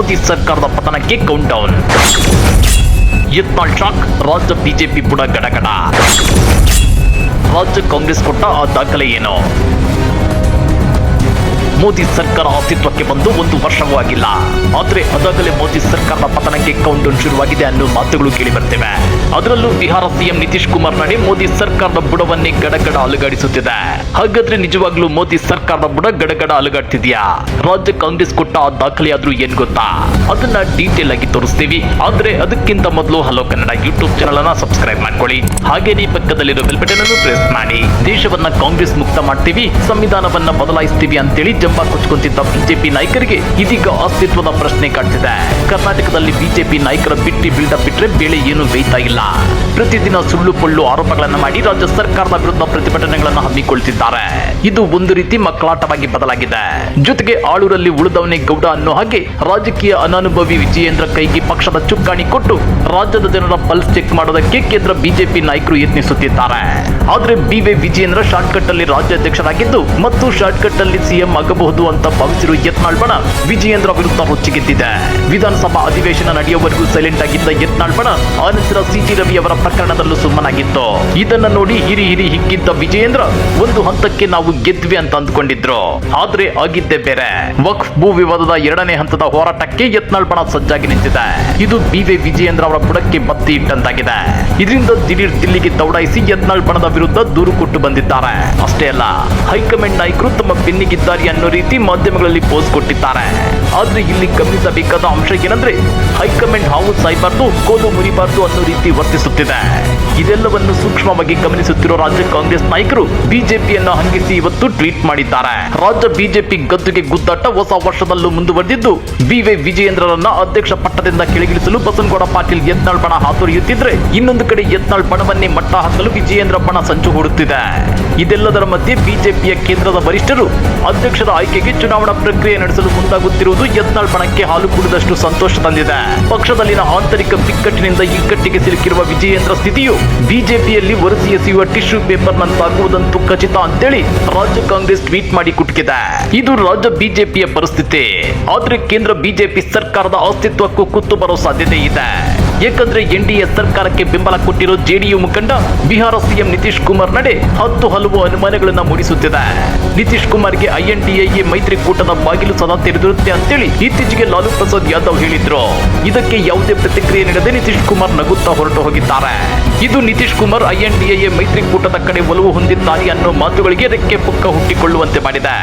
ಮೋದಿ ಸರ್ಕಾರದ ಪತನಕ್ಕೆ count down. Yatnal shock, ರಾಜ್ಯ ಬಿಜೆಪಿ ಬುಡ ಗಡಗಡ. ರಾಜ್ಯ ಕಾಂಗ್ರೆಸ್ ಕೊಟ್ಟ ಆ ದಾಖಲೆ ಏನು? ಮೋದಿ ಸರ್ಕಾರ ಅಸ್ತಿತ್ವಕ್ಕೆ ಬಂದು 1 ವರ್ಷವೂ ಆಗಿಲ್ಲ, ಆದರೆ ಅದಾಗಲೇ ಮೋದಿ ಸರ್ಕಾರದ ಪತನಕ್ಕೆ ಕೌಂಟ್ ಡೌನ್ ಶುರುವಾಗಿದೆ ಅನ್ನೋ ಮಾತುಗಳು ಕೇಳಿ ಬರ್ತವೆ. ಅದರಲ್ಲೂ ಬಿಹಾರ ಸಿಎಂ ನಿತೀಶ್ ಕುಮಾರ್ ನಡೆ ಮೋದಿ ಸರ್ಕಾರದ ಬುಡವನ್ನೇ ಗಡಗಡ ಅಲುಗಾಡಿಸುತ್ತಿದೆ. ಹಾಗಾದ್ರೆ ನಿಜವಾಗ್ಲೂ ಮೋದಿ ಸರ್ಕಾರದ ಬುಡ ಗಡಗಡ ಅಲುಗಾಡ್ತಿದ್ಯಾ? ರಾಜ್ಯ ಕಾಂಗ್ರೆಸ್ ಕೊಟ್ಟ ಆ ದಾಖಲೆ ಆದ್ರೂ ಏನ್ ಗೊತ್ತಾ? ಅದನ್ನ ಡೀಟೇಲ್ ಆಗಿ ತೋರಿಸ್ತೀವಿ. ಆದ್ರೆ ಅದಕ್ಕಿಂತ ಮೊದಲು ಹಲೋ ಕನ್ನಡ ಯೂಟ್ಯೂಬ್ ಚಾನಲ್ ಅನ್ನ ಸಬ್ಸ್ಕ್ರೈಬ್ ಮಾಡ್ಕೊಳ್ಳಿ. ಹಾಗೇನೇ ಪಕ್ಕದಲ್ಲಿರೋ ಬೆಲ್ ಬಟನ್ ಅನ್ನು ಪ್ರೆಸ್ ಮಾಡಿ. ದೇಶವನ್ನ ಕಾಂಗ್ರೆಸ್ ಮುಕ್ತ ಮಾಡ್ತೀವಿ, ಸಂವಿಧಾನವನ್ನ ಬದಲಾಯಿಸ್ತೀವಿ ಅಂತೇಳಿ ಜಂಬ ಕೊಚ್ಕೊಂತಿದ್ದ ಬಿಜೆಪಿ ನಾಯಕರಿಗೆ ಇದೀಗ ಅಸ್ತಿತ್ವದ ಪ್ರಶ್ನೆ ಕಾಡ್ತಿದೆ. ಕರ್ನಾಟಕದಲ್ಲಿ ಬಿಜೆಪಿ ನಾಯಕರ ಬಿಟ್ಟಿ ಬಿಲ್ಡಪ್ ಬಿಟ್ರೆ ಬೇಳೆ ಏನು ಬೇಯ್ತಾ ಇಲ್ಲ. ಪ್ರತಿದಿನ ಸುಳ್ಳು ಪೊಳ್ಳು ಆರೋಪಗಳನ್ನ ಮಾಡಿ ರಾಜ್ಯ ಸರ್ಕಾರದ ವಿರುದ್ಧ ಪ್ರತಿಭಟನೆಗಳನ್ನು ಹಮ್ಮಿಕೊಳ್ತಿದ್ದಾರೆ. ಇದು ಒಂದು ರೀತಿ ಮಕ್ಕಳಾಟವಾಗಿ ಬದಲಾಗಿದೆ. ಜೊತೆಗೆ ಆಳೂರಲ್ಲಿ ಉಳಿದವನೇ ಗೌಡ ಅನ್ನೋ ಹಾಗೆ ರಾಜಕೀಯ ಅನಾನುಭವಿ ವಿಜಯೇಂದ್ರ ಕೈಗೆ ಪಕ್ಷದ ಚುಕ್ಕಾಣಿ ಕೊಟ್ಟು ರಾಜ್ಯದ ಜನರ ಪಲ್ಸ್ ಚೆಕ್ ಮಾಡೋದಕ್ಕೆ ಕೇಂದ್ರ ಬಿಜೆಪಿ ನಾಯಕರು ಯತ್ನಿಸುತ್ತಿದ್ದಾರೆ. ಆದ್ರೆ ಬಿವೈ ವಿಜಯೇಂದ್ರ ಶಾರ್ಟ್ಕಟ್ ಅಲ್ಲಿ ರಾಜ್ಯಾಧ್ಯಕ್ಷರಾಗಿದ್ದು ಮತ್ತು ಶಾರ್ಟ್ಕಟ್ ಅಲ್ಲಿ ಸಿಎಂ ಆಗಬಹುದು ಅಂತ ಭಾವಿಸಿರುವ ಯತ್ನಾಳ್ ಬಣ ವಿಜಯೇಂದ್ರ ವಿರುದ್ಧ ರೊಚ್ಚಿಗೆದ್ದಿದೆ. ವಿಧಾನಸಭಾ ಅಧಿವೇಶನ ನಡೆಯುವವರೆಗೂ ಸೈಲೆಂಟ್ ಆಗಿದ್ದ ಯತ್ನಾಳ್ ಬಣ ಆನಂತರ ಸಿಟಿ ರವಿ ಅವರ ಪ್ರಕರಣದಲ್ಲೂ ಸುಮ್ಮನಾಗಿತ್ತು. ಇದನ್ನ ನೋಡಿ ಹಿರಿ ಹಿಕ್ಕಿದ್ದ ವಿಜಯೇಂದ್ರ ಒಂದು ಹಂತಕ್ಕೆ ನಾವು ಗೆದ್ವಿ ಅಂತ ಅಂದ್ಕೊಂಡಿದ್ರು. ಆದ್ರೆ ಆಗಿದ್ದೇ ಬೇರೆ. ವಕ್ಫ್ ಭೂ ವಿವಾದದ 2ನೇ ಹಂತದ ಹೋರಾಟಕ್ಕೆ ಯತ್ನಾಳ್ ಬಣ ಸಜ್ಜಾಗಿ ನಿಂತಿದೆ. ಇದು ಬಿವೈ ವಿಜಯೇಂದ್ರ ಅವರ ಬುಡಕ್ಕೆ ಬತ್ತಿ ಇಟ್ಟಂತಾಗಿದೆ. ಇದರಿಂದ ದಿಢೀರ್ ದಿಲ್ಲಿಗೆ ದೌಡಾಯಿಸಿ ಯತ್ನಾಳ್ ಬಣದ ವಿರುದ್ಧ ದೂರು ಕೊಟ್ಟು ಬಂದಿದ್ದಾರೆ. ಅಷ್ಟೇ ಅಲ್ಲ, ಹೈಕಮಾಂಡ್ ನಾಯಕರು ತಮ್ಮ ಬೆನ್ನಿಗಿದ್ದಾರೆ ಅನ್ನೋ ರೀತಿ ಮಾಧ್ಯಮಗಳಲ್ಲಿ ಪೋಸ್ಟ್ ಕೊಟ್ಟಿದ್ದಾರೆ. ಆದ್ರೆ ಇಲ್ಲಿ ಗಮನಿಸಬೇಕಾದ ಅಂಶ ಏನಂದ್ರೆ, ಹೈಕಮಾಂಡ್ ಹಾವು ಸಾಯಬಾರ್ದು, ಕೋಲು ಮುರಿಬಾರ್ದು ಅನ್ನೋ ರೀತಿ ವರ್ತಿಸುತ್ತಿದೆ. ಇದೆಲ್ಲವನ್ನು ಸೂಕ್ಷ್ಮವಾಗಿ ಗಮನಿಸುತ್ತಿರೋ ರಾಜ್ಯ ಕಾಂಗ್ರೆಸ್ ನಾಯಕರು ಬಿಜೆಪಿಯನ್ನ ಹಂಗಿಸಿ ಇವತ್ತು ಟ್ವೀಟ್ ಮಾಡಿದ್ದಾರೆ. ರಾಜ್ಯ ಬಿಜೆಪಿ ಗದ್ದುಗೆ ಗುದ್ದಾಟ ಹೊಸ ವರ್ಷದಲ್ಲೂ ಮುಂದುವರೆದಿದ್ದು, ಬಿವೈ ವಿಜಯೇಂದ್ರರನ್ನ ಅಧ್ಯಕ್ಷ ಪಟ್ಟದಿಂದ ಕೆಳಗಿಳಿಸಲು ಬಸನಗೌಡ ಪಾಟೀಲ್ ಯತ್ನಾಳ್ ಬಣ ಹಾತೊರೆಯುತ್ತಿದ್ರೆ, ಇನ್ನೊಂದು ಕಡೆ ಯತ್ನಾಳ್ ಬಣವನ್ನೇ ಮಟ್ಟ ಹಾಕಲು ವಿಜಯೇಂದ್ರ ಬಣ ಸಂಚು ಹೂಡುತ್ತಿದೆ. ಇದೆಲ್ಲದರ ಮಧ್ಯೆ ಬಿಜೆಪಿಯ ಕೇಂದ್ರದ ವರಿಷ್ಠರು ಅಧ್ಯಕ್ಷರ ಆಯ್ಕೆಗೆ ಚುನಾವಣಾ ಪ್ರಕ್ರಿಯೆ ನಡೆಸಲು ಮುಂದಾಗುತ್ತಿರುವುದು ಯತ್ನಾಳ್ ಬಣಕ್ಕೆ ಹಾಲು ಕುಡಿದಷ್ಟು ಸಂತೋಷ ತಂದಿದೆ. ಪಕ್ಷದಲ್ಲಿನ ಆಂತರಿಕ ಬಿಕ್ಕಟ್ಟಿನಿಂದ ಇಕ್ಕಟ್ಟಿಗೆ ಸಿಲುಕಿರುವ ವಿಜಯೇಂದ್ರ ಸ್ಥಿತಿಯು ಬಿಜೆಪಿಯಲ್ಲಿ ಒರೆಸಿ ಎಸೆಯುವ ಟಿಶ್ಯೂ ಪೇಪರ್ ನಂತಾಗುವುದಂತೂ ಖಚಿತ ಅಂತೇಳಿ ರಾಜ್ಯ ಕಾಂಗ್ರೆಸ್ ಟ್ವೀಟ್ ಮಾಡಿ ಕುಟುಕಿದೆ. ಇದು ರಾಜ್ಯ ಬಿಜೆಪಿಯ ಪರಿಸ್ಥಿತಿ. ಆದ್ರೆ ಕೇಂದ್ರ ಬಿಜೆಪಿ ಸರ್ಕಾರದ ಅಸ್ತಿತ್ವಕ್ಕೂ ಕುತ್ತು ಬರೋ ಸಾಧ್ಯತೆ ಇದೆ. ಯಾಕಂದ್ರೆ ಎನ್ಡಿಎ ಸರ್ಕಾರಕ್ಕೆ ಬೆಂಬಲ ಕೊಟ್ಟಿರೋ ಜೆಡಿಯು ಮುಖಂಡ ಬಿಹಾರ ಸಿಎಂ ನಿತೀಶ್ ಕುಮಾರ್ ನಡೆ ಹಲವು ಅನುಮಾನಗಳನ್ನ ಮೂಡಿಸುತ್ತಿದೆ. ನಿತೀಶ್ ಕುಮಾರ್ಗೆ ಐಎನ್ಡಿಎ ಮೈತ್ರಿಕೂಟದ ಬಾಗಿಲು ಸದಾ ತೆರೆದಿರುತ್ತೆ ಅಂತೇಳಿ ಇತ್ತೀಚೆಗೆ ಲಾಲು ಪ್ರಸಾದ್ ಯಾದವ್ ಹೇಳಿದ್ರು. ಇದಕ್ಕೆ ಯಾವುದೇ ಪ್ರತಿಕ್ರಿಯೆ ನೀಡದೆ ನಿತೀಶ್ ಕುಮಾರ್ ನಗುತ್ತಾ ಹೊರಟು ಹೋಗಿದ್ದಾರೆ. ಇದು ನಿತೀಶ್ ಕುಮಾರ್ ಐಎನ್ಡಿಎ ಮೈತ್ರಿಕೂಟದ ಕಡೆ ಒಲವು ಹೊಂದಿದ್ದಾರೆ ಅನ್ನೋ ಮಾತುಗಳಿಗೆ ರೆಕ್ಕೆ ಪುಕ್ಕ ಹುಟ್ಟಿಕೊಳ್ಳುವಂತೆ ಮಾಡಿದೆ.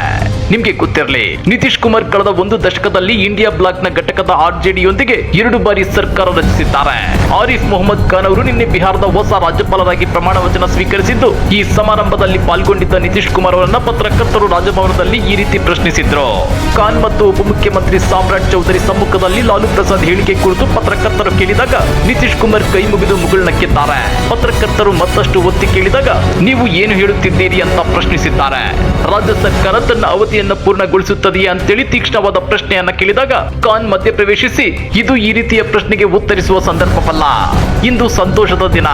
ನಿಮ್ಗೆ ಗೊತ್ತಿರಲಿ, ನಿತೀಶ್ ಕುಮಾರ್ ಕಳೆದ 1 ದಶಕದಲ್ಲಿ ಇಂಡಿಯಾ ಬ್ಲಾಕ್ ನ ಘಟಕದ ಆರ್ಜೆಡಿಯೊಂದಿಗೆ 2 ಬಾರಿ ಸರ್ಕಾರ ರಚಿಸಿದ್ದಾರೆ. ಆರಿಫ್ ಮೊಹಮ್ಮದ್ ಖಾನ್ ಅವರು ನಿನ್ನೆ ಬಿಹಾರದ ಹೊಸ ರಾಜ್ಯಪಾಲರಾಗಿ ಪ್ರಮಾಣ ವಚನ ಸ್ವೀಕರಿಸಿದ್ದು, ಈ ಸಮಾರಂಭದಲ್ಲಿ ಪಾಲ್ಗೊಂಡಿದ್ದ ನಿತೀಶ್ ಕುಮಾರ್ ಅವರನ್ನ ಪತ್ರಕರ್ತರು ರಾಜಭವನದಲ್ಲಿ ಈ ರೀತಿ ಪ್ರಶ್ನಿಸಿದ್ರು. ಖಾನ್ ಮತ್ತು ಉಪಮುಖ್ಯಮಂತ್ರಿ ಸಾಮ್ರಾಟ್ ಚೌಧರಿ ಸಮ್ಮುಖದಲ್ಲಿ ಲಾಲು ಪ್ರಸಾದ್ ಹೇಳಿಕೆ ಕುರಿತು ಪತ್ರಕರ್ತರು ಕೇಳಿದಾಗ ನಿತೀಶ್ ಕುಮಾರ್ ಕೈ ಮುಗಿದು ಮುಗುಳ್ನಕ್ಕಿದ್ದಾರೆ. ಪತ್ರಕರ್ತರು ಮತ್ತಷ್ಟು ಒತ್ತಿ ಕೇಳಿದಾಗ ನೀವು ಏನು ಹೇಳುತ್ತಿದ್ದೀರಿ ಅಂತ ಪ್ರಶ್ನಿಸಿದ್ದಾರೆ. ರಾಜ್ಯ ಸರ್ಕಾರ ತನ್ನ ಅವಧಿಯನ್ನು ಪೂರ್ಣಗೊಳಿಸುತ್ತದೆಯೇ ಅಂತೇಳಿ ತೀಕ್ಷ್ಣವಾದ ಪ್ರಶ್ನೆಯನ್ನ ಕೇಳಿದಾಗ ಖಾನ್ ಮಧ್ಯಪ್ರವೇಶಿಸಿ, ಇದು ಈ ರೀತಿಯ ಪ್ರಶ್ನೆಗೆ ಉತ್ತರಿಸುವ ಸಂದರ್ಭವಲ್ಲ, ಇಂದು ಸಂತೋಷದ ದಿನ,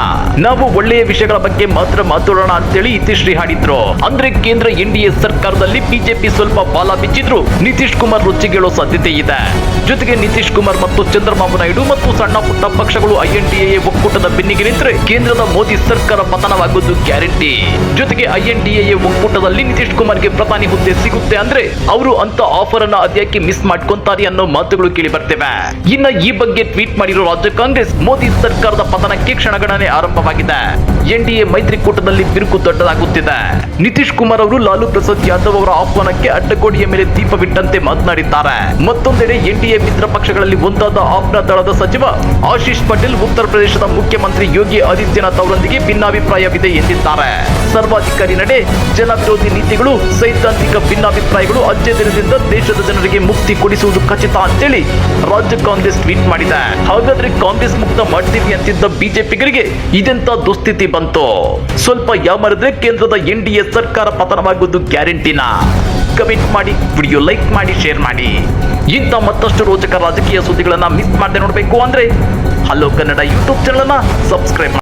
ನಾವು ಒಳ್ಳೆಯ ವಿಷಯಗಳ ಬಗ್ಗೆ ಮಾತ್ರ ಮಾತಾಡೋಣ ಅಂತೇಳಿ ಇತಿಶ್ರೀ ಹಾಡಿದ್ರು. ಅಂದ್ರೆ ಕೇಂದ್ರ ಎನ್ಡಿಎ ಸರ್ಕಾರದಲ್ಲಿ ಬಿಜೆಪಿ ಸ್ವಲ್ಪ ಬಾಲ ಬಿಚ್ಚಿದ್ರು ನಿತೀಶ್ ಕುಮಾರ್ ರುಚಿಗೇಳೋ ಸಾಧ್ಯತೆ ಇದೆ. ಜೊತೆಗೆ ನಿತೀಶ್ ಕುಮಾರ್ ಮತ್ತು ಚಂದ್ರಬಾಬು ನಾಯ್ಡು ಮತ್ತು ಸಣ್ಣ ಪುಟ್ಟ ಪಕ್ಷಗಳು ಐಎನ್ಡಿಎ ಒಕ್ಕೂಟದ ಬೆನ್ನಿಗೆ ನಿಂತರೆ ಕೇಂದ್ರದ ಮೋದಿ ಸರ್ಕಾರ ಪತನವಾಗುವುದು ಗ್ಯಾರಂಟಿ. ಜೊತೆಗೆ ಐಎನ್ಡಿಎ ಒಕ್ಕೂಟದಲ್ಲಿ ನಿತೀಶ್ ಕುಮಾರ್ಗೆ ಪ್ರಧಾನಿ ಹುದ್ದೆ ಸಿಗುತ್ತೆ ಅಂದ್ರೆ ಅವರು ಅಂತ ಆಫರ್ ಅನ್ನ ಅದ್ಯಾಕೆ ಮಿಸ್ ಮಾಡ್ಕೊಂತಾರೆ ಅನ್ನೋ ಮಾತುಗಳು ಕೇಳಿ ಬರ್ತವೆ. ಇನ್ನ ಈ ಬಗ್ಗೆ ಟ್ವೀಟ್ ಮಾಡಿರೋ ರಾಜ್ಯ ಕಾಂಗ್ರೆಸ್, ಮೋದಿ ಸರ್ಕಾರದ ಪತನಕ್ಕೆ ಕ್ಷಣಗಣನೆ ಆರಂಭವಾಗಿದೆ. ಎನ್ಡಿಎ ಮೈತ್ರಿಕೂಟದಲ್ಲಿ ಬಿರುಕು ದೊಡ್ಡದಾಗುತ್ತಿದೆ. ನಿತೀಶ್ ಕುಮಾರ್ ಅವರು ಲಾಲು ಪ್ರಸಾದ್ ಯಾದವ್ ಅವರ ಆಹ್ವಾನಕ್ಕೆ ಅಡ್ಡಗೋಡೆಯ ಮೇಲೆ ದೀಪವಿಟ್ಟಂತೆ ಮಾತನಾಡಿದ್ದಾರೆ. ಮತ್ತೊಂದೆಡೆ ಎನ್ಡಿಎ ಮಿತ್ರ ಪಕ್ಷಗಳಲ್ಲಿ ಒಂದಾದ ಆಪ್ನ ದಳದ ಸಚಿವ ಆಶೀಶ್ ಪಟೇಲ್ ಉತ್ತರ ಪ್ರದೇಶದ ಮುಖ್ಯಮಂತ್ರಿ ಯೋಗಿ ಆದಿತ್ಯನಾಥ್ ಅವರೊಂದಿಗೆ ಭಿನ್ನಾಭಿಪ್ರಾಯವಿದೆ ಎಂದಿದ್ದಾರೆ. ಸರ್ವಾಧಿಕಾರಿ ನಡೆ, ಜನ ವಿರೋಧಿ ನೀತಿಗಳು, ಸೈದ್ಧಾಂತಿಕ ಭಿನ್ನಾಭಿಪ್ರಾಯಗಳು ಅಜ್ಜೆದಿರದಿಂದ ದೇಶದ ಜನರಿಗೆ ಮುಕ್ತಿ ಕೊಡಿಸುವುದು ಖಚಿತ ಅಂತೇಳಿ ರಾಜ್ಯ ಕಾಂಗ್ರೆಸ್ ಟ್ವೀಟ್ ಮಾಡಿದೆ. ಹಾಗಾದ್ರೆ ಕಾಂಗ್ರೆಸ್ ಮುಕ್ತ ಮಾಡ್ತೀವಿ ಅಂತಿದ್ದ ಬಿಜೆಪಿಗರಿಗೆ ಇದೆಂತ ದುಸ್ಥಿತಿ ಬಂತು? ಸ್ವಲ್ಪ ಯಾಮರಿದ್ರೆ ಕೇಂದ್ರದ ಎನ್ಡಿಎ ಸರ್ಕಾರ ಪತನವಾಗುವುದು ಗ್ಯಾರಂಟಿನಾ? ಕಮೆಂಟ್ ಮಾಡಿ, ವಿಡಿಯೋ ಲೈಕ್ ಮಾಡಿ, ಶೇರ್ ಮಾಡಿ. ಇಂಥ ಮತ್ತಷ್ಟು ರೋಚಕ ರಾಜಕೀಯ ಸುದ್ದಿಗಳನ್ನ ಮಿಸ್ ಮಾಡದೆ ನೋಡಬೇಕು ಅಂದ್ರೆ ಹಲೋ ಕನ್ನಡ ಯೂಟ್ಯೂಬ್ ಚಾನಲ್ ಅನ್ನ ಸಬ್ಸ್ಕ್ರೈಬ್ ಮಾಡಿ.